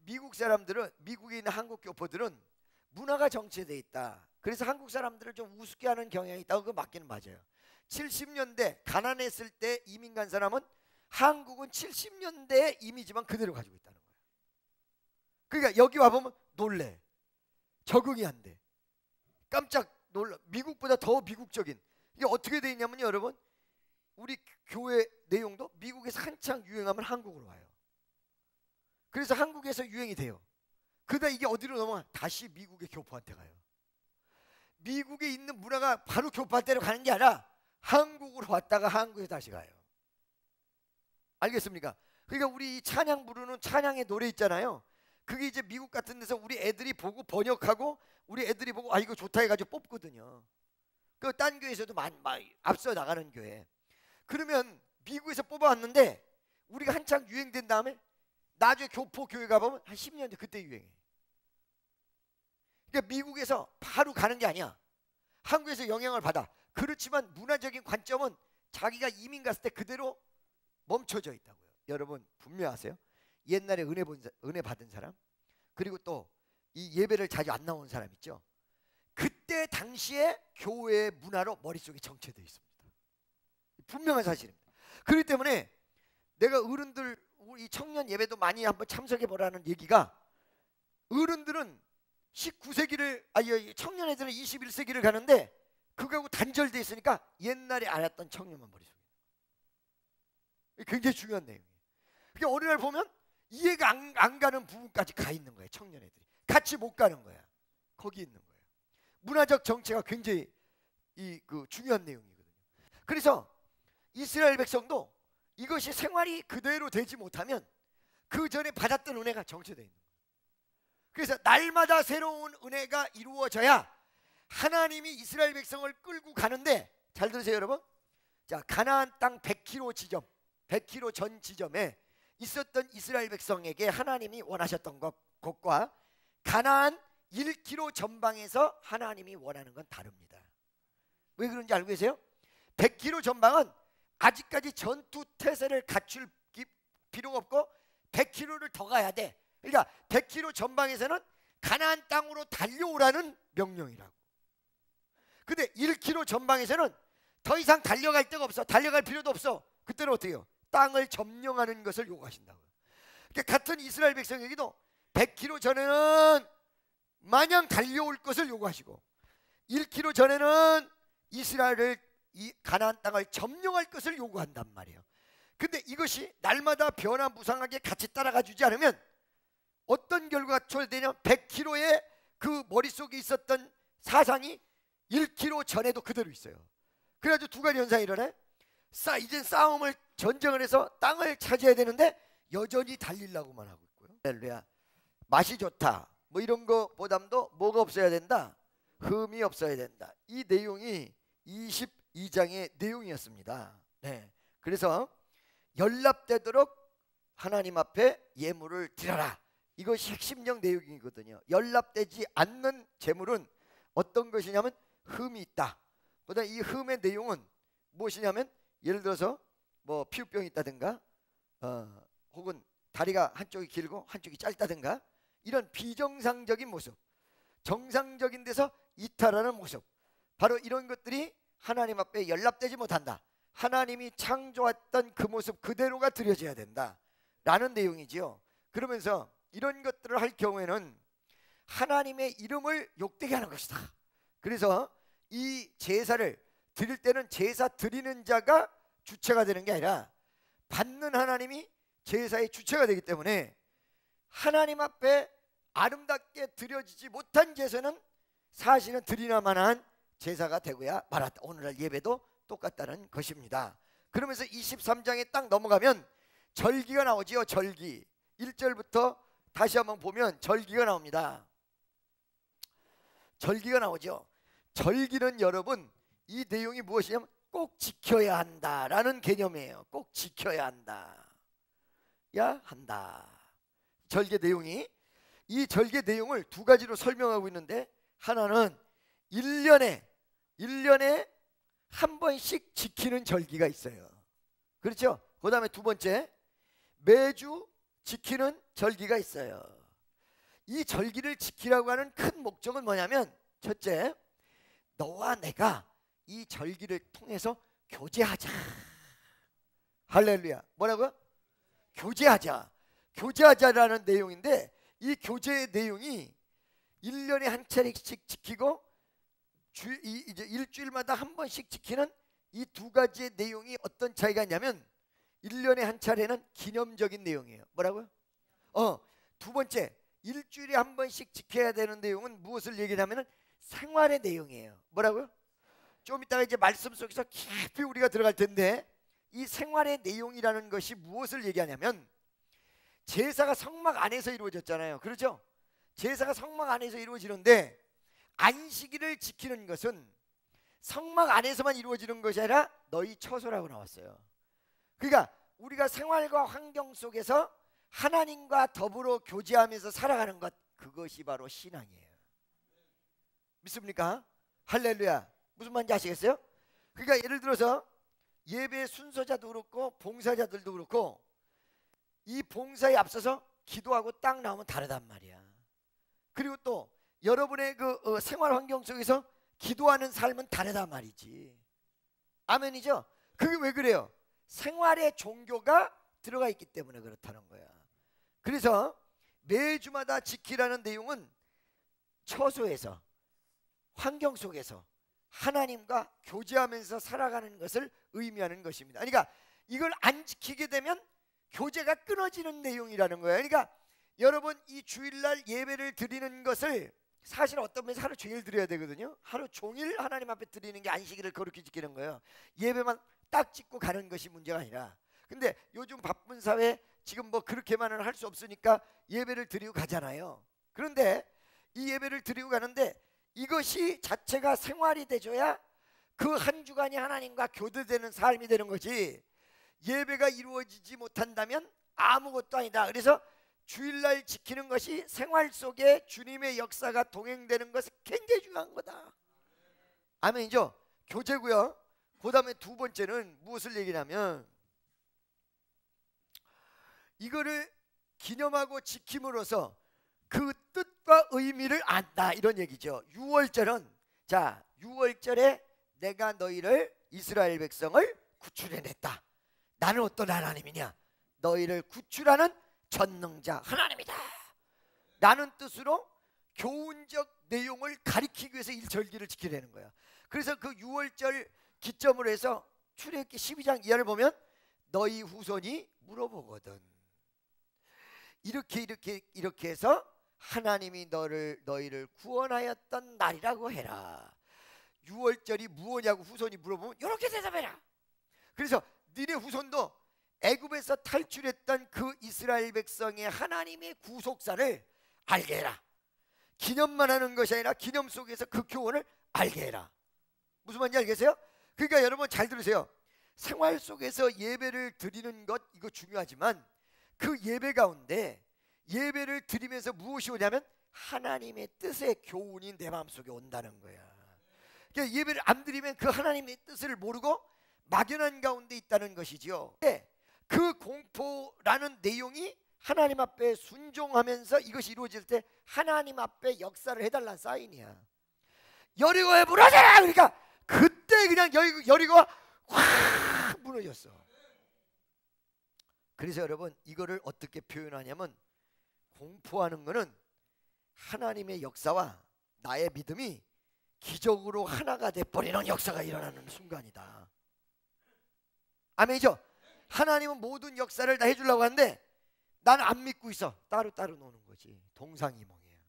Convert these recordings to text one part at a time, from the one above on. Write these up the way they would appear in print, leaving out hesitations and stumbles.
미국 사람들은, 미국에 있는 한국 교포들은 문화가 정체되어 있다. 그래서 한국 사람들을 좀 우습게 하는 경향이 있다고. 그거 맞기는 맞아요. 70년대 가난했을 때 이민 간 사람은 한국은 70년대 이미지만 그대로 가지고 있다는 거예요. 그러니까 여기 와보면 놀래. 적응이 안 돼. 깜짝 놀라. 미국보다 더 미국적인. 이게 어떻게 돼 있냐면요, 여러분. 우리 교회 내용도 미국에서 한창 유행하면 한국으로 와요. 그래서 한국에서 유행이 돼요. 그러다 이게 어디로 넘어가? 다시 미국의 교포한테 가요. 미국에 있는 문화가 바로 교포한테로 가는 게 아니라 한국으로 왔다가 한국에 다시 가요. 알겠습니까? 그러니까 우리 이 찬양 부르는 찬양의 노래 있잖아요. 그게 이제 미국 같은 데서 우리 애들이 보고 번역하고 우리 애들이 보고 아 이거 좋다 해가지고 뽑거든요. 그 딴 교회에서도 많이 앞서 나가는 교회. 그러면 미국에서 뽑아왔는데 우리가 한창 유행된 다음에 나중에 교포 교회 가보면 한 10년 뒤 그때 유행해. 그러니까 미국에서 바로 가는 게 아니야. 한국에서 영향을 받아. 그렇지만 문화적인 관점은 자기가 이민 갔을 때 그대로 멈춰져 있다고요. 여러분 분명하세요? 옛날에 은혜 받은 사람, 그리고 또 이 예배를 자주 안 나오는 사람 있죠. 그때 당시에 교회의 문화로 머릿속에 정체되어 있습니다. 분명한 사실입니다. 그렇기 때문에 내가 어른들 우리 청년 예배도 많이 한번 참석해 보라는 얘기가, 어른들은 19세기를 청년 애들은 21세기를 가는데 그거하고 단절돼 있으니까 옛날에 알았던 청년만 머릿속에. 굉장히 중요한 내용이에요. 그러니까 어느 날 보면 이해가 안 가는 부분까지 가 있는 거예요. 청년 애들이 같이 못 가는 거야. 거기 있는 거예요. 문화적 정체가 굉장히 중요한 내용이거든요. 그래서 이스라엘 백성도 이것이 생활이 그대로 되지 못하면 그 전에 받았던 은혜가 정체되어 있는 거예요. 그래서 날마다 새로운 은혜가 이루어져야 하나님이 이스라엘 백성을 끌고 가는데, 잘 들으세요 여러분. 자, 가나안 땅 100km 지점, 100km 전 지점에 있었던 이스라엘 백성에게 하나님이 원하셨던 것과 가나안 1km 전방에서 하나님이 원하는 건 다릅니다. 왜 그런지 알고 계세요? 100km 전방은 아직까지 전투 태세를 갖출 필요가 없고 100km를 더 가야 돼. 그러니까 100km 전방에서는 가나안 땅으로 달려오라는 명령이라고. 근데 1km 전방에서는 더 이상 달려갈 데가 없어. 달려갈 필요도 없어. 그때는 어떻게 해요? 땅을 점령하는 것을 요구하신다고요. 그러니까 같은 이스라엘 백성에게도 100km 전에는 마냥 달려올 것을 요구하시고 1km 전에는 이스라엘을 이 가나안 땅을 점령할 것을 요구한단 말이에요. 근데 이것이 날마다 변화무쌍하게 같이 따라가 주지 않으면 어떤 결과가 초래되냐면 100km의 그 머릿속에 있었던 사상이 1km 전에도 그대로 있어요. 그래가지고 두 가지 현상이 일어나요. 이제 싸움을 전쟁을 해서 땅을 차지해야 되는데 여전히 달리려고만 하고 있고요. 할렐루야. 맛이 좋다 뭐 이런 거보담도 뭐가 없어야 된다? 흠이 없어야 된다. 이 내용이 22장의 내용이었습니다. 네. 그래서 연락되도록 하나님 앞에 예물을 드려라. 이것이 핵심적 내용이거든요. 연락되지 않는 재물은 어떤 것이냐면 흠이 있다. 그다음 이 흠의 내용은 무엇이냐면 예를 들어서 뭐 피부병이 있다든가 혹은 다리가 한쪽이 길고 한쪽이 짧다든가 이런 비정상적인 모습, 정상적인 데서 이탈하는 모습, 바로 이런 것들이 하나님 앞에 연락되지 못한다. 하나님이 창조했던 그 모습 그대로가 드려져야 된다 라는 내용이지요. 그러면서 이런 것들을 할 경우에는 하나님의 이름을 욕되게 하는 것이다. 그래서 이 제사를 드릴 때는 제사 드리는 자가 주체가 되는 게 아니라 받는 하나님이 제사의 주체가 되기 때문에 하나님 앞에 아름답게 드려지지 못한 제사는 사실은 드리나마한 제사가 되고야 말았다. 오늘날 예배도 똑같다는 것입니다. 그러면서 23장에 딱 넘어가면 절기가 나오지요. 절기 1절부터 다시 한번 보면 절기가 나옵니다. 절기가 나오죠. 절기는 여러분 이 내용이 무엇이냐면 꼭 지켜야 한다라는 개념이에요. 꼭 지켜야 한다. 야 한다. 절기 내용이, 이 절기 내용을 두 가지로 설명하고 있는데, 하나는 1년에 한 번씩 지키는 절기가 있어요. 그렇죠? 그 다음에 두 번째 매주 지키는 절기가 있어요. 이 절기를 지키라고 하는 큰 목적은 뭐냐면, 첫째, 너와 내가 이 절기를 통해서 교제하자. 할렐루야. 뭐라고요? 교제하자. 교제하자라는 내용인데, 이 교제의 내용이 1년에 한 차례씩 지키고 이제 일주일마다 한 번씩 지키는 이 두 가지의 내용이 어떤 차이가 있냐면, 1년에 한 차례는 기념적인 내용이에요. 뭐라고요? 두 번째, 일주일에 한 번씩 지켜야 되는 내용은 무엇을 얘기하냐면 생활의 내용이에요. 뭐라고요? 좀 이따가 이제 말씀 속에서 깊이 우리가 들어갈 텐데, 이 생활의 내용이라는 것이 무엇을 얘기하냐면, 제사가 성막 안에서 이루어졌잖아요. 그렇죠? 제사가 성막 안에서 이루어지는데, 안식일을 지키는 것은 성막 안에서만 이루어지는 것이 아니라 너희 처소라고 나왔어요. 그러니까 우리가 생활과 환경 속에서 하나님과 더불어 교제하면서 살아가는 것, 그것이 바로 신앙이에요. 믿습니까? 할렐루야. 무슨 말인지 아시겠어요? 그러니까 예를 들어서 예배 순서자도 그렇고 봉사자들도 그렇고, 이 봉사에 앞서서 기도하고 딱 나오면 다르단 말이야. 그리고 또 여러분의 그 생활 환경 속에서 기도하는 삶은 다르단 말이지. 아멘이죠? 그게 왜 그래요? 생활의 종교가 들어가 있기 때문에 그렇다는 거야. 그래서 매주마다 지키라는 내용은 처소에서, 환경 속에서 하나님과 교제하면서 살아가는 것을 의미하는 것입니다. 그러니까 이걸 안 지키게 되면 교제가 끊어지는 내용이라는 거예요. 그러니까 여러분, 이 주일날 예배를 드리는 것을 사실 어떤 면에서 하루 종일 드려야 되거든요. 하루 종일 하나님 앞에 드리는 게 안식일을 거룩히 지키는 거예요. 예배만 딱 찍고 가는 것이 문제가 아니라, 근데 요즘 바쁜 사회 지금 뭐 그렇게만은 할 수 없으니까 예배를 드리고 가잖아요. 그런데 이 예배를 드리고 가는데 이것이 자체가 생활이 되줘야 그 한 주간이 하나님과 교제되는 삶이 되는 거지, 예배가 이루어지지 못한다면 아무것도 아니다. 그래서 주일날 지키는 것이 생활 속에 주님의 역사가 동행되는 것은 굉장히 중요한 거다. 아멘이죠? 교제고요. 그 다음에 두 번째는 무엇을 얘기하냐면, 이거를 기념하고 지킴으로써 그 뜻과 의미를 안다, 이런 얘기죠. 유월절은, 자, 유월절에 내가 너희를, 이스라엘 백성을 구출해냈다. 나는 어떤 하나님이냐? 너희를 구출하는 전능자 하나님이다 라는 뜻으로 교훈적 내용을 가리키기 위해서 이 절기를 지키려는 거야. 그래서 그 유월절 기점으로 해서 출애굽기 12장 이하를 보면 너희 후손이 물어보거든, 이렇게 해서 하나님이 너희를 구원하였던 날이라고 해라. 유월절이 무엇이냐고 후손이 물어보면 이렇게 대답해라. 그래서 너네 후손도 애굽에서 탈출했던 그 이스라엘 백성의 하나님의 구속사를 알게 해라. 기념만 하는 것이 아니라 기념 속에서 그 교훈을 알게 해라. 무슨 말인지 알겠어요? 그러니까 여러분 잘 들으세요. 생활 속에서 예배를 드리는 것, 이거 중요하지만 그 예배 가운데 예배를 드리면서 무엇이 오냐면 하나님의 뜻의 교훈이 내 마음속에 온다는 거야. 그러니까 예배를 안 드리면 그 하나님의 뜻을 모르고 막연한 가운데 있다는 것이지요. 그 공포라는 내용이 하나님 앞에 순종하면서 이것이 이루어질 때 하나님 앞에 역사를 해달라는 사인이야. 여리고에 무너져라! 그러니까 그때 그냥 여리고가 확 무너졌어. 그래서 여러분, 이거를 어떻게 표현하냐면, 공포하는 거는 하나님의 역사와 나의 믿음이 기적으로 하나가 돼버리는 역사가 일어나는 순간이다. 아멘이죠? 하나님은 모든 역사를 다 해주려고 하는데 나는 안 믿고 있어. 따로따로 노는 거지. 동상이몽이에요.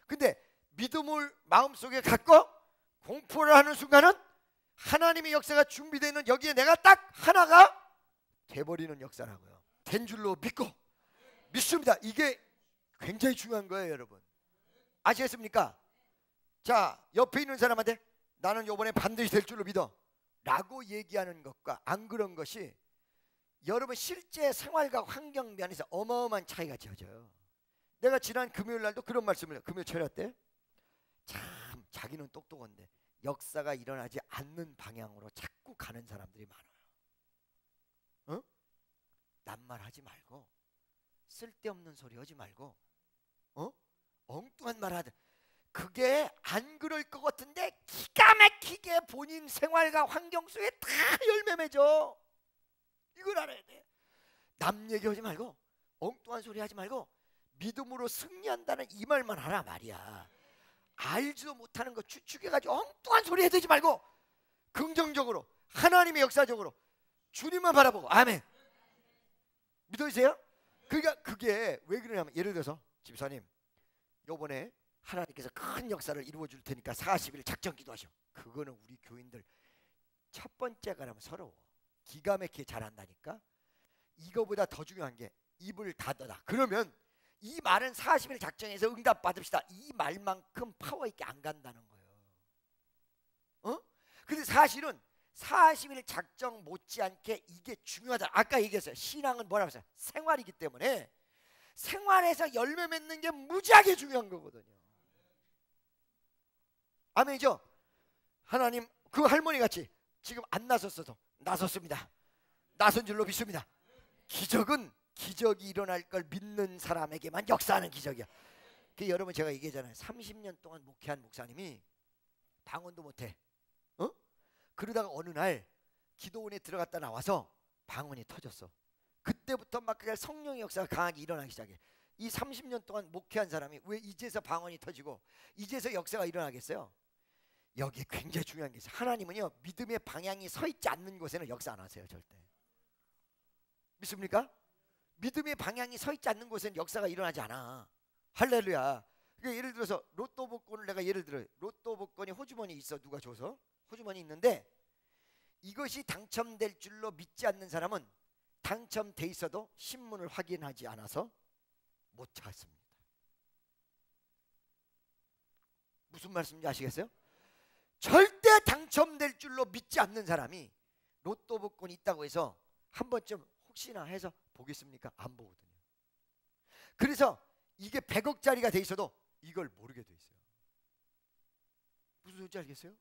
근데 믿음을 마음속에 갖고 공포를 하는 순간은 하나님의 역사가 준비되어 있는 여기에 내가 딱 하나가 돼버리는 역사라고요. 된 줄로 믿고 믿습니다. 이게 굉장히 중요한 거예요, 여러분. 아시겠습니까? 자, 옆에 있는 사람한테 나는 이번에 반드시 될 줄로 믿어 라고 얘기하는 것과 안 그런 것이 여러분 실제 생활과 환경 면에서 어마어마한 차이가 지어져요. 내가 지난 금요일 날도 그런 말씀을 해요. 금요일 철야 때 참 자기는 똑똑한데 역사가 일어나지 않는 방향으로 자꾸 가는 사람들이 많아요. 어? 낱말하지 말고 쓸데없는 소리 하지 말고 말 하든 그게 안 그럴 것 같은데 기가 막히게 본인 생활과 환경 속에 다 열매 맺어. 이걸 알아야 돼. 남 얘기하지 말고 엉뚱한 소리 하지 말고 믿음으로 승리한다는 이 말만 하라 말이야. 알지도 못하는 거 추측해가지고 엉뚱한 소리 해대지 말고 긍정적으로 하나님의 역사적으로 주님만 바라보고. 아멘. 믿어주세요? 그러니까 그게 왜 그러냐면, 예를 들어서 집사님 요번에 하나님께서 큰 역사를 이루어 줄 테니까 40일 작전 기도하셔. 그거는 우리 교인들 첫 번째가 라면 서러워. 기가 막히게 잘한다니까. 이거보다 더 중요한 게 입을 닫아라. 그러면 이 말은 40일 작전에서 응답 받읍시다, 이 말만큼 파워 있게 안 간다는 거예요. 근데 사실은 40일 작정 못지않게 이게 중요하다. 아까 얘기했어요. 신앙은 뭐라고 했어요? 생활이기 때문에 생활에서 열매 맺는 게 무지하게 중요한 거거든요. 아멘이죠? 하나님 그 할머니 같이 지금 안 나섰어도 나섰습니다. 나선 줄로 믿습니다. 기적이 일어날 걸 믿는 사람에게만 역사하는 기적이야. 그 여러분 제가 얘기했잖아요. 30년 동안 목회한 목사님이 방언도 못해. 그러다가 어느 날 기도원에 들어갔다 나와서 방언이 터졌어. 그때부터 막 그냥 성령의 역사가 강하게 일어나기 시작해. 이 30년 동안 목회한 사람이 왜 이제서 방언이 터지고 이제서 역사가 일어나겠어요? 여기에 굉장히 중요한 게 있어요. 하나님은요, 믿음의 방향이 서 있지 않는 곳에는 역사 안 하세요. 절대. 믿습니까? 믿음의 방향이 서 있지 않는 곳에는 역사가 일어나지 않아. 할렐루야. 그러니까 예를 들어서 로또 복권을 내가 예를 들어요. 로또 복권이 호주머니 있어. 누가 줘서 호주머니 있는데 이것이 당첨될 줄로 믿지 않는 사람은 당첨돼 있어도 신문을 확인하지 않아서 못 찾습니다. 무슨 말씀인지 아시겠어요? 절대 당첨될 줄로 믿지 않는 사람이 로또 복권이 있다고 해서 한 번쯤 혹시나 해서 보겠습니까? 안 보거든요. 그래서 이게 100억짜리가 돼 있어도 이걸 모르게 돼 있어요. 무슨 소리인지 알겠어요?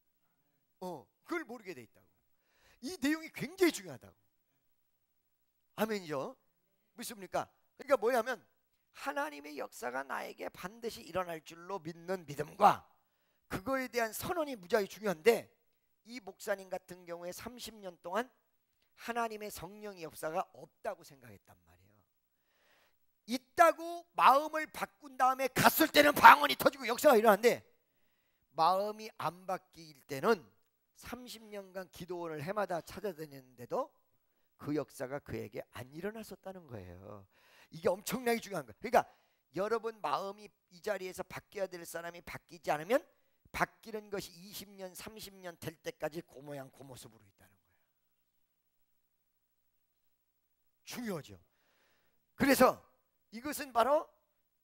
그걸 모르게 돼 있다고. 이 내용이 굉장히 중요하다고. 아멘이죠? 믿습니까? 그러니까 뭐냐면 하나님의 역사가 나에게 반드시 일어날 줄로 믿는 믿음과 그거에 대한 선언이 무지하게 중요한데, 이 목사님 같은 경우에 30년 동안 하나님의 성령의 역사가 없다고 생각했단 말이에요. 있다고 마음을 바꾼 다음에 갔을 때는 방언이 터지고 역사가 일어나는데, 마음이 안 바뀔 때는 30년간 기도원을 해마다 찾아다녔는데도 그 역사가 그에게 안 일어났었다는 거예요. 이게 엄청나게 중요한 거예요. 그러니까 여러분 마음이 이 자리에서 바뀌어야 될 사람이 바뀌지 않으면 바뀌는 것이 20년 30년 될 때까지 그 모양 그 모습으로 있다는 거예요. 중요하죠. 그래서 이것은 바로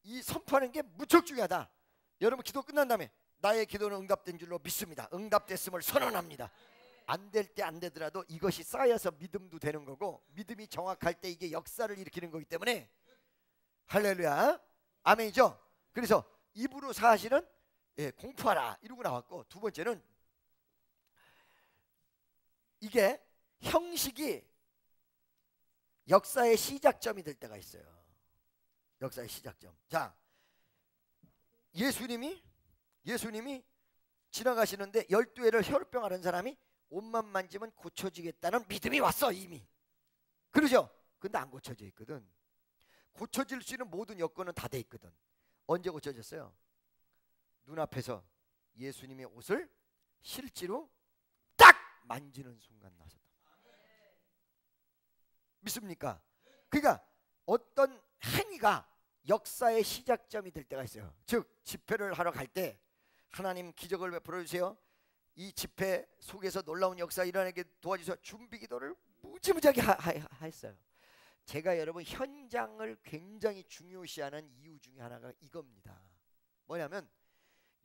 이 선포하는 게 무척 중요하다. 여러분 기도 끝난 다음에 나의 기도는 응답된 줄로 믿습니다. 응답됐음을 선언합니다. 안 될 때 안 되더라도 이것이 쌓여서 믿음도 되는 거고, 믿음이 정확할 때 이게 역사를 일으키는 거기 때문에 할렐루야. 아멘이죠. 그래서 입으로 사실은 공포하라 이러고 나왔고, 두 번째는 이게 형식이 역사의 시작점이 될 때가 있어요. 역사의 시작점. 자, 예수님이 지나가시는데 12회를 혈병 앓은 사람이 옷만 만지면 고쳐지겠다는 믿음이 왔어 이미. 그러죠? 근데 안 고쳐져 있거든. 고쳐질 수 있는 모든 여건은 다 돼 있거든. 언제 고쳐졌어요? 눈앞에서 예수님의 옷을 실제로 딱 만지는 순간 나섰다. 믿습니까? 그러니까 어떤 행위가 역사의 시작점이 될 때가 있어요. 즉 집회를 하러 갈 때 하나님 기적을 베풀어 주세요. 이 집회 속에서 놀라운 역사 일어나게 도와주세요. 준비 기도를 무지무지하게 했어요. 제가 여러분 현장을 굉장히 중요시하는 이유 중에 하나가 이겁니다. 뭐냐면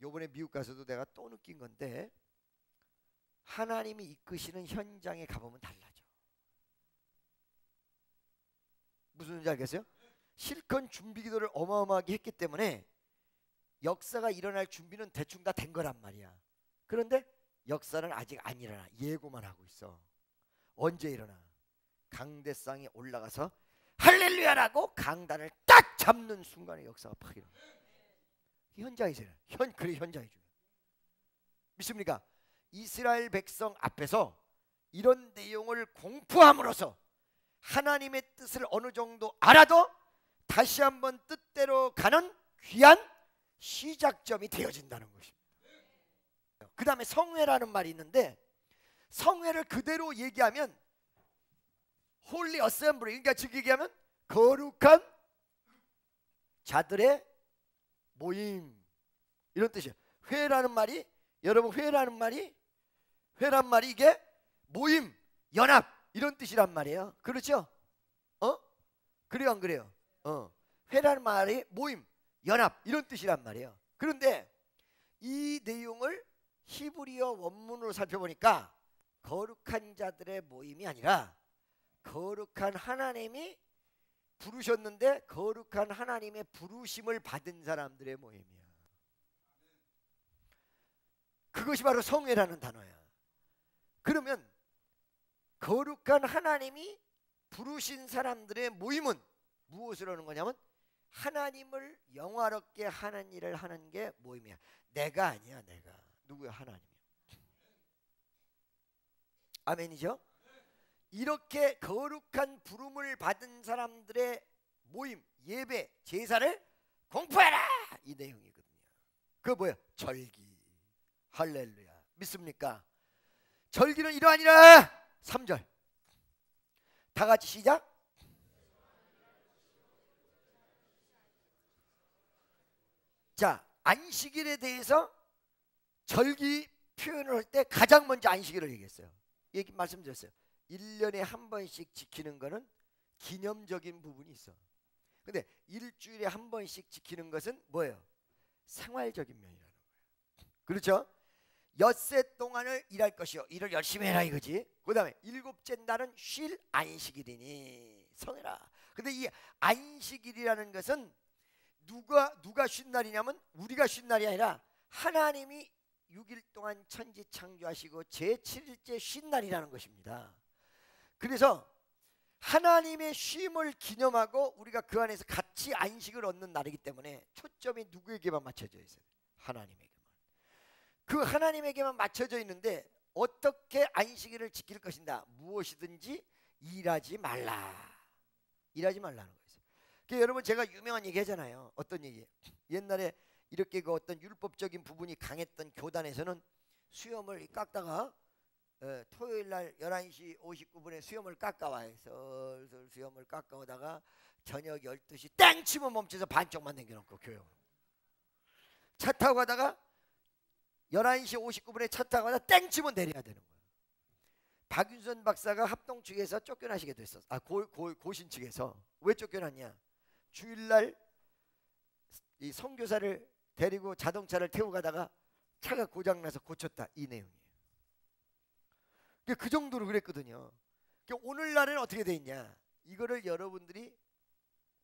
요번에 미국 가서도 내가 또 느낀 건데, 하나님이 이끄시는 현장에 가보면 달라져. 무슨 말인지 알겠어요? 실컷 준비 기도를 어마어마하게 했기 때문에 역사가 일어날 준비는 대충 다 된 거란 말이야. 그런데 역사는 아직 안 일어나. 예고만 하고 있어. 언제 일어나? 강대상에 올라가서 할렐루야라고 강단을 딱 잡는 순간에 역사가 팍 일어나. 현장에서 그래 현장이 중요해요. 믿습니까? 이스라엘 백성 앞에서 이런 내용을 공포함으로써 하나님의 뜻을 어느 정도 알아도 다시 한번 뜻대로 가는 귀한 시작점이 되어진다는 것입니다. 그 다음에 성회라는 말이 있는데, 성회를 그대로 얘기하면 홀리 어셈블리, 그러니까 즉 얘기하면 거룩한 자들의 모임, 이런 뜻이에요. 회라는 말이, 여러분 회라는 말이 이게 모임, 연합 이런 뜻이란 말이에요. 그렇죠? 그래요 안 그래요? 회라는 말이 모임, 연합 이런 뜻이란 말이에요. 그런데 이 내용을 히브리어 원문으로 살펴보니까 거룩한 자들의 모임이 아니라 거룩한 하나님이 부르셨는데 거룩한 하나님의 부르심을 받은 사람들의 모임이야. 그것이 바로 성회라는 단어야. 그러면 거룩한 하나님이 부르신 사람들의 모임은 무엇을 하는 거냐면 하나님을 영화롭게 하는 일을 하는 게 모임이야. 내가 아니야. 내가 누구야? 하나님이야. 아멘이죠? 이렇게 거룩한 부름을 받은 사람들의 모임, 예배, 제사를 공포해라, 이 내용이거든요. 그거 뭐야? 절기. 할렐루야. 믿습니까? 절기는 이러하니라. 3절 다 같이 시작. 자, 안식일에 대해서 절기 표현을 할 때 가장 먼저 안식일을 얘기했어요. 얘기 말씀드렸어요. 1년에 한 번씩 지키는 거는 기념적인 부분이 있어. 근데 일주일에 한 번씩 지키는 것은 뭐예요? 생활적인 면이라는 거예요. 그렇죠? 엿새 동안을 일할 것이요, 일을 열심히 해라 이거지. 그 다음에 일곱째 날은 쉴 안식일이니 성해라. 근데 이 안식일이라는 것은 누가 쉰 날이냐면 우리가 쉰 날이 아니라 하나님이 6일 동안 천지 창조하시고 제7일째 쉰 날이라는 것입니다. 그래서 하나님의 쉼을 기념하고 우리가 그 안에서 같이 안식을 얻는 날이기 때문에 초점이 누구에게만 맞춰져 있어요? 하나님에게만. 그 하나님에게만 맞춰져 있는데 어떻게 안식일을 지킬 것인가? 무엇이든지 일하지 말라. 일하지 말라는 거예요. 그러니까 여러분 제가 유명한 얘기 하잖아요. 어떤 얘기? 옛날에 이렇게 그 어떤 율법적인 부분이 강했던 교단에서는 수염을 깎다가 토요일 날 11시 59분에 수염을 깎아와요. 슬슬 수염을 깎아오다가 저녁 12시 땡 치면 멈춰서 반쪽만 남겨놓고 교회로 차 타고 가다가 11시 59분에 차 타고 가다가 땡 치면 내려야 되는 거예요. 박윤선 박사가 합동 측에서 쫓겨나시게 됐었어. 고신 측에서. 왜 쫓겨났냐? 주일날 이 선교사를 데리고 자동차를 태우고 가다가 차가 고장나서 고쳤다, 이 내용이에요. 그 정도로 그랬거든요. 오늘날은 어떻게 돼 있냐? 이거를 여러분들이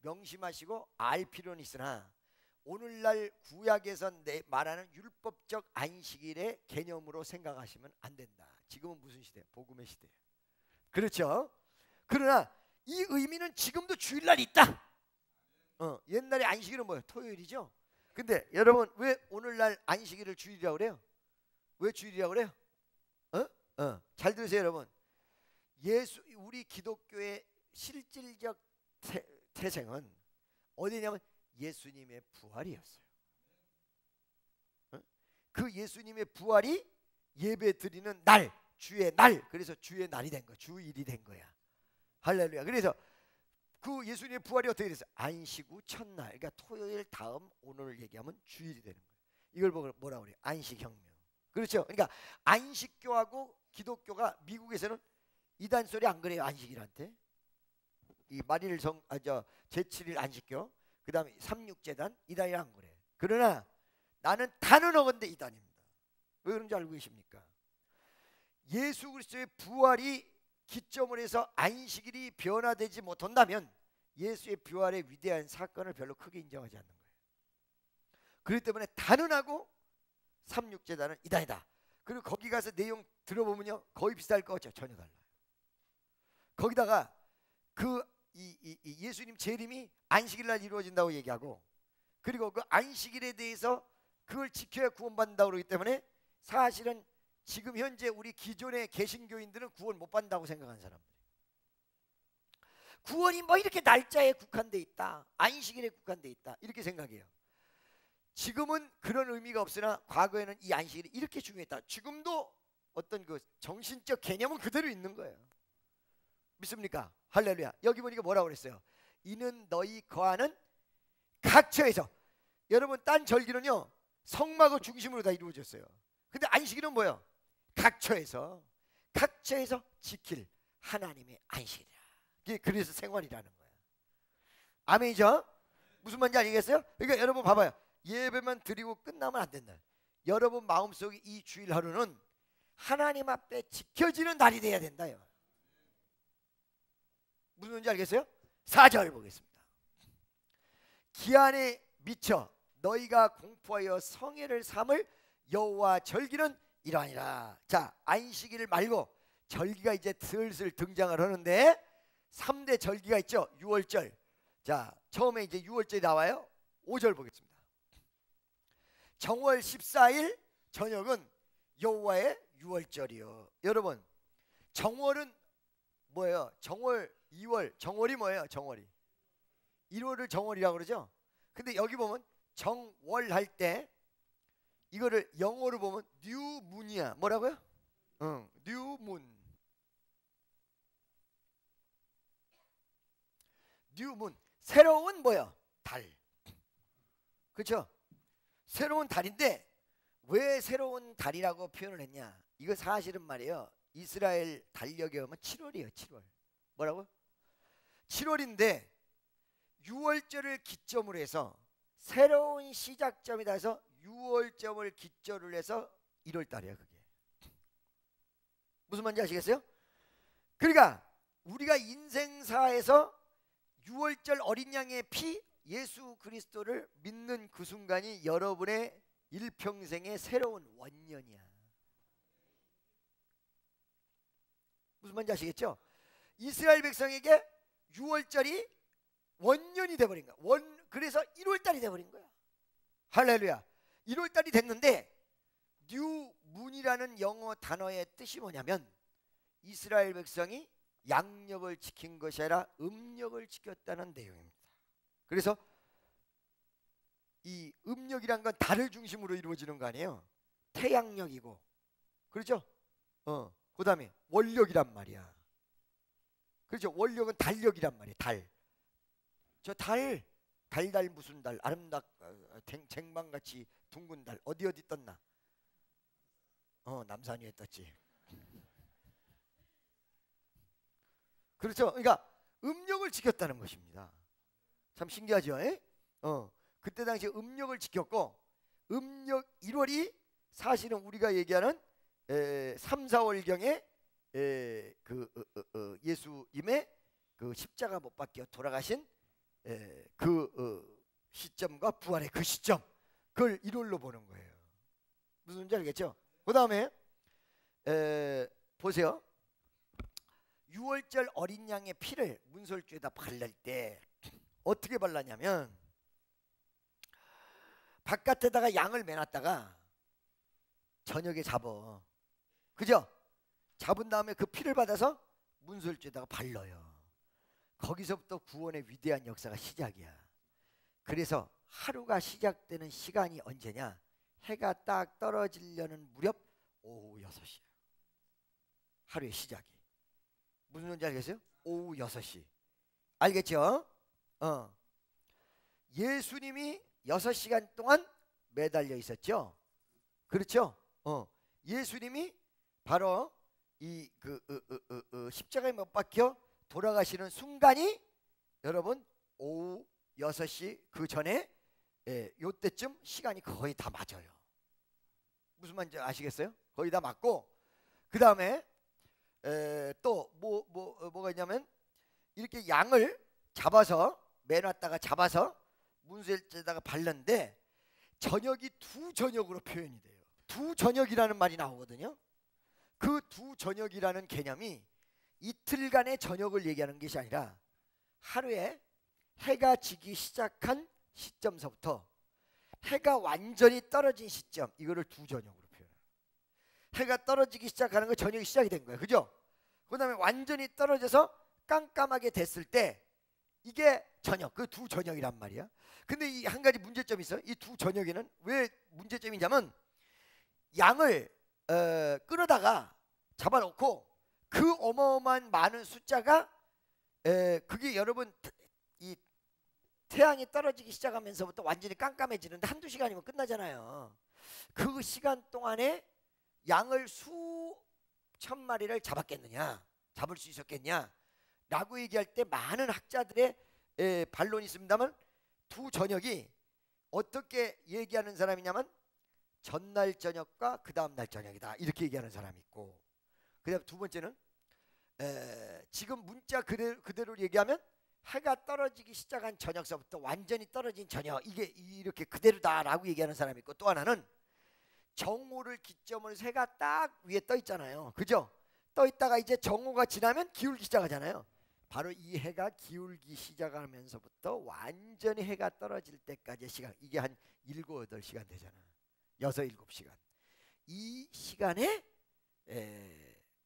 명심하시고 알 필요는 있으나 오늘날 구약에서 말하는 율법적 안식일의 개념으로 생각하시면 안 된다. 지금은 무슨 시대? 복음의 시대예요. 그렇죠? 그러나 이 의미는 지금도 주일날 있다. 옛날에 안식일은 뭐예요? 토요일이죠. 근데 여러분 왜 오늘날 안식일을 주일이라고 그래요? 왜 주일이라고 그래요? 잘 들으세요 여러분. 우리 기독교의 실질적 태생은 어디냐면 예수님의 부활이었어요. 그 예수님의 부활이 예배 드리는 날, 주의 날, 그래서 주의 날이 된 거야. 주일이 된 거야. 할렐루야. 그래서 그 예수님의 부활이 어떻게 됐어요? 안식 후 첫날, 그러니까 토요일 다음 오늘을 얘기하면 주일이 되는 거예요. 이걸 뭐라고 그래요? 안식혁명. 그렇죠? 그러니까 안식교하고 기독교가 미국에서는 이단 소리 안 그래요. 안식일한테 이 만일 제7일 안식교, 그 다음에 3.6재단 이단이랑 안 그래. 그러나 나는 단언하건대 이단입니다. 왜 그런지 알고 계십니까? 예수 그리스도의 부활이 기점을 해서 안식일이 변화되지 못한다면 예수의 부활의 위대한 사건을 별로 크게 인정하지 않는 거예요. 그렇기 때문에 단언하고 3.6재단은 이단이다. 그리고 거기 가서 내용 들어보면요 거의 비슷할 것 같죠? 전혀 달라요. 거기다가 그 예수님 재림이 안식일 날 이루어진다고 얘기하고 그리고 그 안식일에 대해서 그걸 지켜야 구원받는다고 그러기 때문에 사실은 지금 현재 우리 기존의 개신교인들은 구원 못 받는다고 생각하는 사람들. 구원이 뭐 이렇게 날짜에 국한돼 있다, 안식일에 국한돼 있다 이렇게 생각해요. 지금은 그런 의미가 없으나 과거에는 이 안식일이 이렇게 중요했다. 지금도 어떤 그 정신적 개념은 그대로 있는 거예요. 믿습니까? 할렐루야. 여기 보니까 뭐라고 그랬어요? 이는 너희 거하는 각처에서. 여러분 딴 절기는요 성막을 중심으로 다 이루어졌어요. 근데 안식일은 뭐예요? 각처에서 지킬 하나님의 안식이라. 이게 그래서 생활이라는 거예요. 아멘이죠? 무슨 말인지 알겠어요? 그러니까 여러분 봐봐요. 예배만 드리고 끝나면 안 된다. 여러분 마음속에 이 주일 하루는 하나님 앞에 지켜지는 날이 돼야 된다요. 무슨 말인지 알겠어요? 4절 보겠습니다. 기한에 미쳐 너희가 공포하여 성회를 삼을 여호와 절기는 이러하니라. 자, 안식일 말고 절기가 이제 슬슬 등장을 하는데 3대 절기가 있죠. 6월절. 자, 처음에 이제 6월절이 나와요. 5절 보겠습니다. 정월 14일 저녁은 여호와의 6월절이요. 여러분 정월은 뭐예요? 정월 2월. 정월이 뭐예요? 정월이 1월을 정월이라고 그러죠. 근데 여기 보면 정월 할 때 이거를 영어로 보면 뉴문이야. 뭐라고요? 뉴문. 뉴문. 새로운 뭐야? 달. 그렇죠? 새로운 달인데 왜 새로운 달이라고 표현을 했냐? 이거 사실은 말이에요. 이스라엘 달력에 보면 7월이에요. 7월. 뭐라고? 7월인데 6월절을 기점으로 해서 새로운 시작점이다 해서 6월점을 기점으로 해서 1월달이야 그게. 무슨 말인지 아시겠어요? 그러니까 우리가 인생사에서 6월절 어린 양의 피 예수 그리스도를 믿는 그 순간이 여러분의 일평생의 새로운 원년이야. 무슨 말인지 아시겠죠? 이스라엘 백성에게 6월절이 원년이 돼버린 거야. 그래서 1월달이 돼버린 거야. 할렐루야. 1월달이 됐는데 뉴문이라는 영어 단어의 뜻이 뭐냐면 이스라엘 백성이 양력을 지킨 것이 아니라 음력을 지켰다는 내용입니다. 그래서 이 음력이란 건 달을 중심으로 이루어지는 거 아니에요. 태양력이고 그렇죠? 그 다음에 월력이란 말이야. 그렇죠? 월력은 달력이란 말이에요. 달. 저 달, 달달 무슨 달, 쟁반같이 둥근 달 어디 떴나? 남산 위에 떴지. 그렇죠? 그러니까 음력을 지켰다는 것입니다. 참 신기하죠? 그때 당시에 음력을 지켰고 음력 1월이 사실은 우리가 얘기하는 3, 4월경에 예수님의 그 십자가 못 박혀 돌아가신 시점과 부활의 그 시점 그걸 1월로 보는 거예요. 무슨 말인지 알겠죠? 그 다음에 보세요. 6월절 어린 양의 피를 문설주에다 바를 때 어떻게 발랐냐면 바깥에다가 양을 매놨다가 저녁에 잡어. 그죠? 잡은 다음에 그 피를 받아서 문설주에다가 발라요. 거기서부터 구원의 위대한 역사가 시작이야. 그래서 하루가 시작되는 시간이 언제냐? 해가 딱 떨어지려는 무렵 오후 6시야. 하루의 시작이. 무슨 말인지 알겠어요? 오후 6시. 알겠죠? 예수님이 6시간 동안 매달려 있었죠. 그렇죠? 예수님이 바로 이 십자가에 못 박혀 돌아가시는 순간이 여러분 오후 6시 그 전에 요때쯤 시간이 거의 다 맞아요. 무슨 말인지 아시겠어요? 거의 다 맞고 그 다음에 또 뭐가 있냐면 이렇게 양을 잡아서 매놨다가 잡아서 문설주에다가 발랐는데 저녁이 두 저녁으로 표현이 돼요. 두 저녁이라는 말이 나오거든요. 그 두 저녁이라는 개념이 이틀간의 저녁을 얘기하는 것이 아니라 하루에 해가 지기 시작한 시점서부터 해가 완전히 떨어진 시점, 이거를 두 저녁으로 표현해요. 해가 떨어지기 시작하는 거 저녁이 시작이 된 거예요. 그죠? 그 다음에 완전히 떨어져서 깜깜하게 됐을 때 이게 저녁, 그 두 저녁이란 말이야. 근데 이 한 가지 문제점이 있어요. 이 두 저녁에는 왜 문제점이냐면 양을 끌어다가 잡아놓고 그 어마어마한 많은 숫자가 그게 여러분 이 태양이 떨어지기 시작하면서부터 완전히 깜깜해지는데 한두 시간이면 끝나잖아요. 그 시간 동안에 양을 수천 마리를 잡았겠느냐, 잡을 수 있었겠냐 라고 얘기할 때 많은 학자들의 반론이 있습니다만 두 저녁이 어떻게 얘기하는 사람이냐면 전날 저녁과 그 다음날 저녁이다 이렇게 얘기하는 사람이 있고, 그 다음 두 번째는 지금 문자 그대로 얘기하면 해가 떨어지기 시작한 저녁서부터 완전히 떨어진 저녁, 이게 이렇게 그대로다라고 얘기하는 사람이 있고, 또 하나는 정오를 기점으로 해가 딱 위에 떠 있잖아요. 그죠? 떠 있다가 이제 정오가 지나면 기울기 시작하잖아요. 바로 이 해가 기울기 시작하면서부터 완전히 해가 떨어질 때까지의 시간, 이게 한 7, 8시간 되잖아. 6, 7시간. 이 시간에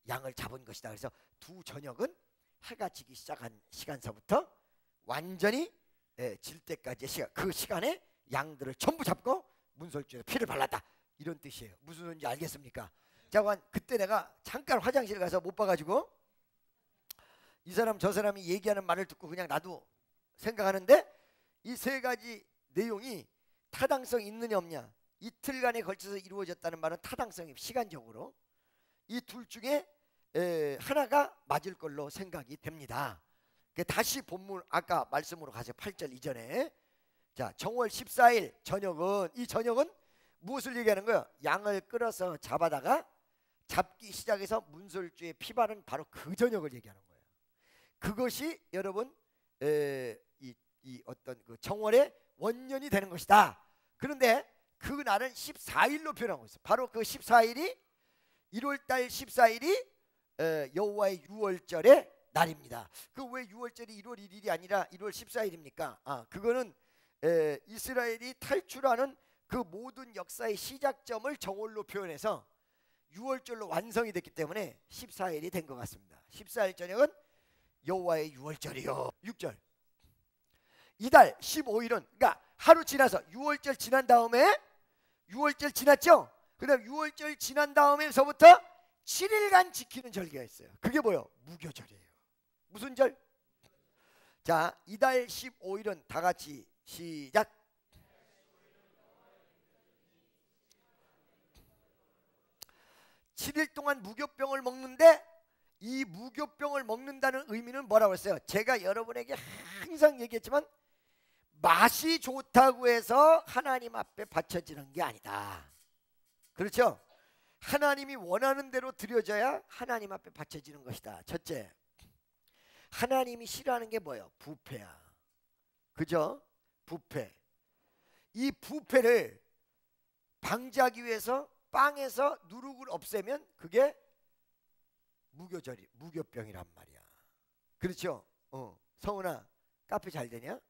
양을 잡은 것이다. 그래서 두 저녁은 해가 지기 시작한 시간서부터 완전히 질 때까지의 시간, 그 시간에 양들을 전부 잡고 문설주에 피를 발랐다, 이런 뜻이에요. 무슨 소리인지 알겠습니까? 자, 그때 내가 잠깐 화장실 가서 못 봐가지고 이 사람 저 사람이 얘기하는 말을 듣고 그냥 나도 생각하는데, 이 세 가지 내용이 타당성 있느냐 없냐, 이틀간에 걸쳐서 이루어졌다는 말은 타당성이 시간적으로 이 둘 중에 하나가 맞을 걸로 생각이 됩니다. 다시 본문 아까 말씀으로 가세요. 8절 이전에. 자, 정월 14일 저녁은, 이 저녁은 무엇을 얘기하는 거예요? 양을 끌어서 잡아다가 잡기 시작해서 문설주에 피 바른 바로 그 저녁을 얘기하는 거예요. 그것이 여러분 이 어떤 그 정월의 원년이 되는 것이다. 그런데 그 날은 14일로 표현하고 있어요. 바로 그 14일이 1월달 14일이 여호와의 유월절의 날입니다. 그 왜 유월절이 1월 1일이 아니라 1월 14일입니까? 그거는 이스라엘이 탈출하는 그 모든 역사의 시작점을 정월로 표현해서 유월절로 완성이 됐기 때문에 14일이 된 것 같습니다. 14일 저녁은 여호와의 유월절이요. 6절. 이달 15일은 그러니까 하루 지나서 유월절 지난 다음에, 유월절 지났죠? 그 다음 유월절 지난 다음에서부터 7일간 지키는 절기가 있어요. 그게 뭐예요? 무교절이에요. 무슨 절? 자, 이달 15일은 다 같이 시작. 7일 동안 무교병을 먹는데, 이 무교병을 먹는다는 의미는 뭐라고 했어요? 제가 여러분에게 항상 얘기했지만 맛이 좋다고 해서 하나님 앞에 바쳐지는 게 아니다. 그렇죠? 하나님이 원하는 대로 드려져야 하나님 앞에 바쳐지는 것이다. 첫째, 하나님이 싫어하는 게 뭐예요? 부패야. 그죠? 부패. 이 부패를 방지하기 위해서 빵에서 누룩을 없애면 그게 무교병이란 말이야. 그렇죠? 성은아, 카페 잘 되냐?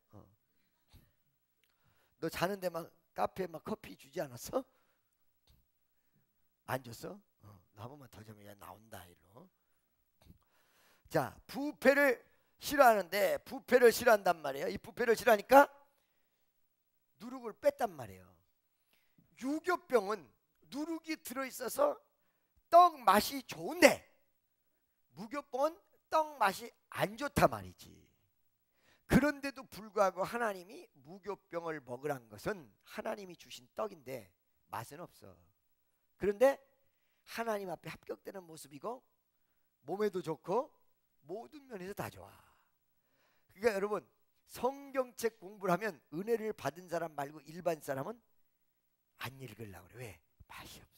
너 자는데 막 카페에 막 커피 주지 않았어? 안 줬어? 나 한 번만 더 주면 나온다 이로. 자, 부패를 싫어하는데 부패를 싫어한단 말이에요. 이 부패를 싫어하니까 누룩을 뺐단 말이에요. 유교병은 누룩이 들어있어서 떡 맛이 좋은데 무교병은 떡 맛이 안 좋단 말이지. 그런데도 불구하고 하나님이 무교병을 먹으란 것은 하나님이 주신 떡인데 맛은 없어. 그런데 하나님 앞에 합격되는 모습이고 몸에도 좋고 모든 면에서 다 좋아. 그러니까 여러분, 성경책 공부를 하면 은혜를 받은 사람 말고 일반 사람은 안 읽으려고 그래. 왜? 맛이 없어.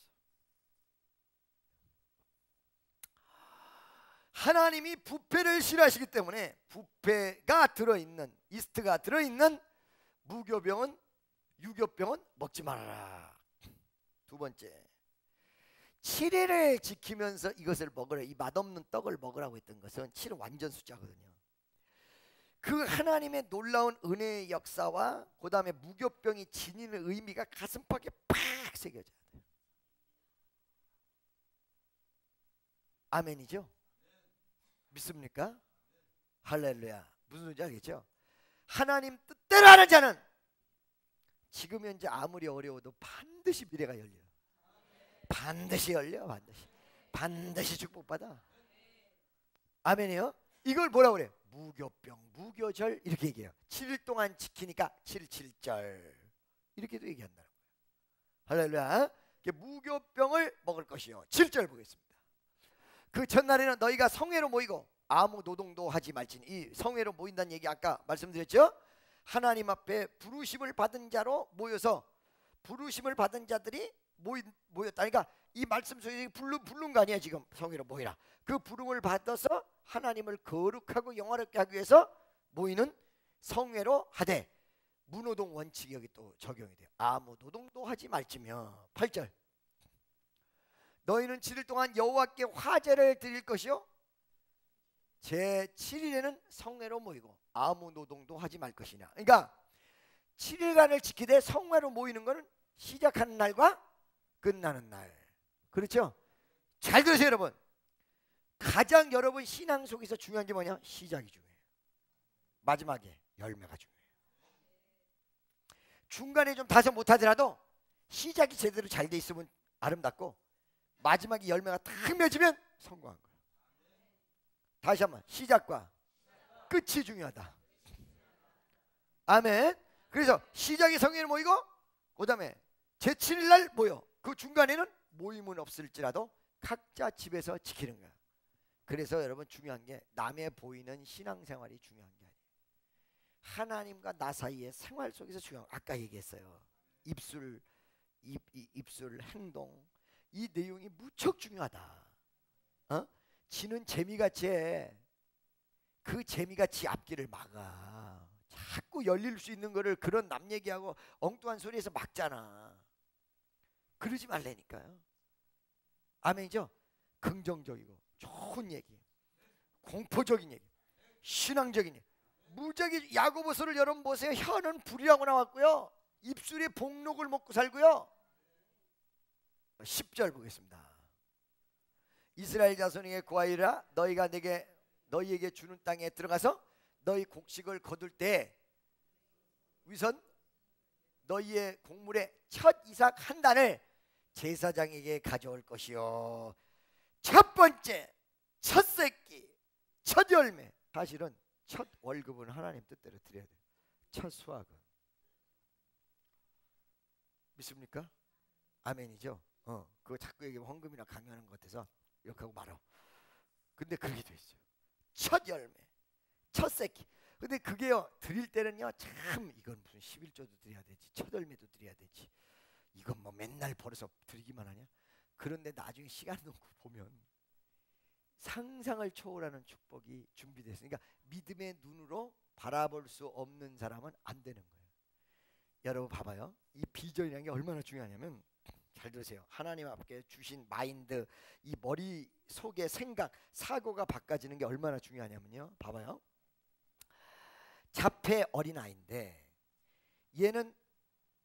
하나님이 부패를 싫어하시기 때문에 부패가 들어있는, 이스트가 들어있는 무교병은, 유교병은 먹지 말아라. 두 번째, 7일을 지키면서 이것을 먹으라, 이 맛없는 떡을 먹으라고 했던 것은 7은 완전 숫자거든요. 그 하나님의 놀라운 은혜의 역사와 그 다음에 무교병이 지니는 의미가 가슴팍에 팍 새겨져야 돼요. 아멘이죠? 믿습니까? 할렐루야. 무슨 소리인지 알겠죠? 하나님 뜻대로 하는 자는 지금 현재 아무리 어려워도 반드시 미래가 열려요. 반드시 열려. 반드시 축복받아. 아멘이요? 이걸 뭐라고 그래요? 무교병, 무교절 이렇게 얘기해요. 7일 동안 지키니까 7.7절 이렇게도 얘기한다는 거예요. 할렐루야. 무교병을 먹을 것이요. 7절 보겠습니다. 그 전날에는 너희가 성회로 모이고 아무 노동도 하지 말지니. 이 성회로 모인다는 얘기 아까 말씀드렸죠? 하나님 앞에 부르심을 받은 자로 모여서 부르심을 받은 자들이 모였다. 그러니까 이 말씀 속에 부른 거 아니야. 지금 성회로 모이라. 그 부름을 받아서 하나님을 거룩하고 영화롭게 하기 위해서 모이는 성회로 하되 무노동 원칙이 여기 또 적용이 돼요. 아무 노동도 하지 말지며. 8절 너희는 7일 동안 여호와께 화제를 드릴 것이요 제 7일에는 성회로 모이고 아무 노동도 하지 말 것이냐. 그러니까 7일간을 지키되 성회로 모이는 것은 시작하는 날과 끝나는 날. 그렇죠? 잘 들으세요 여러분. 가장 여러분 신앙 속에서 중요한 게 뭐냐? 시작이 중요해요. 마지막에 열매가 중요해요. 중간에 좀 다소 못하더라도 시작이 제대로 잘 돼 있으면 아름답고 마지막에 열매가 탁 맺으면 성공한 거예요. 다시 한번 시작과 끝이 중요하다. 아멘. 그래서 시작이 성회에 모이고 그 다음에 제7일 날 모여. 그 중간에는 모임은 없을지라도 각자 집에서 지키는 거야. 그래서 여러분 중요한 게 남의 보이는 신앙생활이 중요한 게 아니에요. 하나님과 나 사이의 생활 속에서 중요한 거. 아까 얘기했어요. 입술 행동 이 내용이 무척 중요하다. 지는 재미같이 해. 그 재미가 지 앞길을 막아. 자꾸 열릴 수 있는 거를 그런 남 얘기하고 엉뚱한 소리에서 막잖아. 그러지 말라니까요. 아멘이죠? 긍정적이고 좋은 얘기, 공포적인 얘기, 신앙적인 얘기. 무적이 야고보서를 여러분 보세요. 혀는 불이라고 나왔고요. 입술에 복록을 먹고 살고요. 10절 보겠습니다. 이스라엘 자손에게 고하리라. 너희가 너희에게 주는 땅에 들어가서 너희 곡식을 거둘 때 위선 너희의 곡물의 첫 이삭 한 단을 제사장에게 가져올 것이요 첫 번째 첫 새끼 첫 열매. 사실은 첫 월급은 하나님 뜻대로 드려야 돼요. 첫 수확은. 믿습니까? 아멘이죠? 그거 자꾸 얘기하면 헌금이나 강요하는 것 같아서 이렇게 하고 말어. 근데 그렇게 돼 있어요. 첫 열매 첫 새끼. 근데 그게요 드릴 때는요 참 이건 무슨 11조도 드려야 되지 첫 열매도 드려야 되지 이건 뭐 맨날 벌어서 드리기만 하냐. 그런데 나중에 시간 놓고 보면 상상을 초월하는 축복이 준비되어 있어요. 그러니까 믿음의 눈으로 바라볼 수 없는 사람은 안 되는 거예요. 여러분 봐봐요. 이 비전이라는 게 얼마나 중요하냐면 잘 들으세요. 하나님 앞에 주신 마인드 이 머릿속의 생각 사고가 바꿔지는 게 얼마나 중요하냐면요. 봐봐요. 자폐 어린아이인데 얘는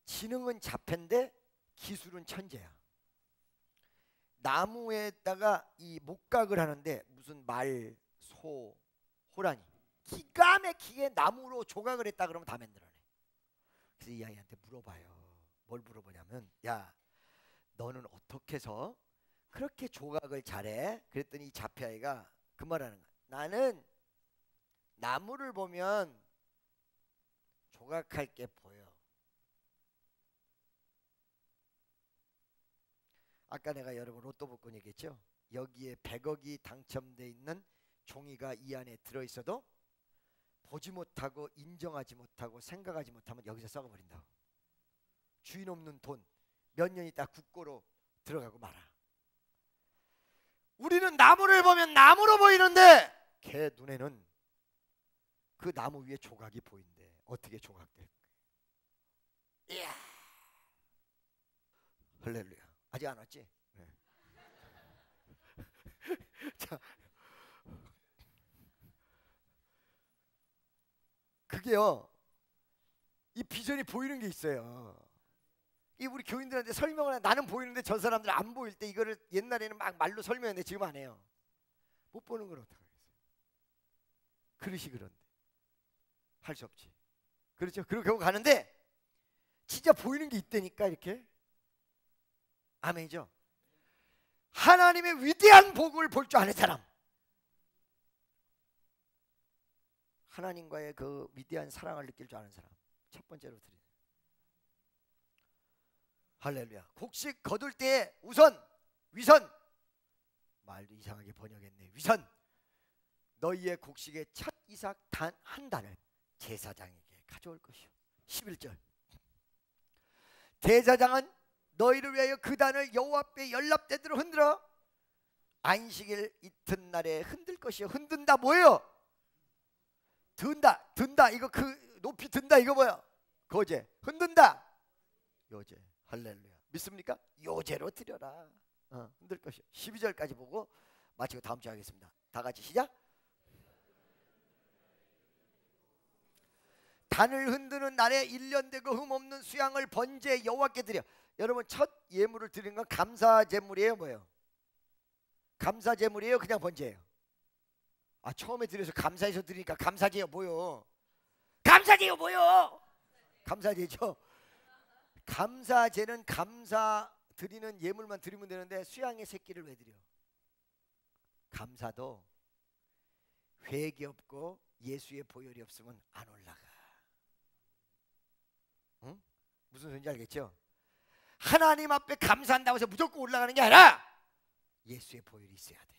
지능은 자폐인데 기술은 천재야. 나무에다가 이 목각을 하는데 무슨 말, 소, 호랑이 기가 막히게 나무로 조각을 했다 그러면 다 만들어내. 그래서 이 아이한테 물어봐요. 뭘 물어보냐면 야 너는 어떻게 해서 그렇게 조각을 잘해? 그랬더니 이 자폐아이가 그 말하는 거야. 나는 나무를 보면 조각할 게 보여. 아까 내가 여러분 로또 복권 얘기했죠. 여기에 100억이 당첨돼 있는 종이가 이 안에 들어있어도 보지 못하고 인정하지 못하고 생각하지 못하면 여기서 썩어버린다고. 주인 없는 돈 몇 년 있다 국고로 들어가고 말아. 우리는 나무를 보면 나무로 보이는데 걔 눈에는 그 나무 위에 조각이 보인대. 어떻게 조각될까? 이야 할렐루야. 아직 안 왔지? 네. 자, 그게요, 이 비전이 보이는 게 있어요. 이 우리 교인들한테 설명을 해. 나는 보이는데 저 사람들 안 보일 때 이거를 옛날에는 막 말로 설명했는데 지금 안 해요. 못 보는 걸 어떡하겠어요. 그릇이 그런데 할 수 없지. 그렇죠? 그리고 결국 가는데 진짜 보이는 게 있다니까 이렇게. 아멘이죠. 하나님의 위대한 복을 볼 줄 아는 사람, 하나님과의 그 위대한 사랑을 느낄 줄 아는 사람, 첫 번째로 드리는. 할렐루야. 곡식 거둘 때 우선, 위선, 말도 이상하게 번역했네. 위선, 너희의 곡식의 첫 이삭 단 한 단을 제사장에게 가져올 것이요. 11절. 제사장은 너희를 위하여 그 단을 여호와 앞에 연납대대로 흔들어 안식일 이튿날에 흔들 것이요. 흔든다 뭐예요? 든다. 든다 이거 그 높이 든다 이거 뭐야? 거제. 흔든다 요제. 할렐루야. 믿습니까? 요제로 드려라. 흔들 것이요. 12절까지 보고 마치고 다음 주에 하겠습니다. 다 같이 시작. 단을 흔드는 날에 1년 되고 흠없는 수양을 번제 여호와께 드려. 여러분 첫 예물을 드리는 건 감사 제물이에요, 뭐예요? 감사 제물이에요, 그냥 번제예요? 아, 처음에 드려서 감사해서 드리니까 감사제요 뭐요? 감사제요 뭐요? 감사제죠. 감사제는 감사 드리는 예물만 드리면 되는데 수양의 새끼를 왜 드려? 감사도 회개 없고 예수의 보혈이 없으면 안 올라가. 응? 무슨 소리인지 알겠죠? 하나님 앞에 감사한다고 해서 무조건 올라가는 게 아니라 예수의 보혈이 있어야 돼.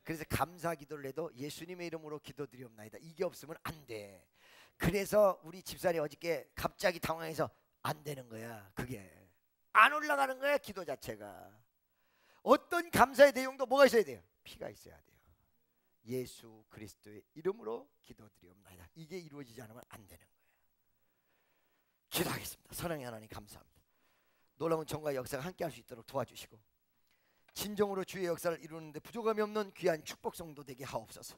그래서 감사 기도를 해도 예수님의 이름으로 기도드리옵나이다, 이게 없으면 안 돼. 그래서 우리 집사람이 어저께 갑자기 당황해서 안 되는 거야. 그게 안 올라가는 거야. 기도 자체가. 어떤 감사의 내용도 뭐가 있어야 돼요? 피가 있어야 돼요. 예수 그리스도의 이름으로 기도드리옵나이다, 이게 이루어지지 않으면 안 되는 거예요. 기도하겠습니다. 사랑의 하나님 감사합니다. 놀라운 정과의 역사가 함께 할 수 있도록 도와주시고 진정으로 주의 역사를 이루는데 부족함이 없는 귀한 축복 성도 되게 하옵소서.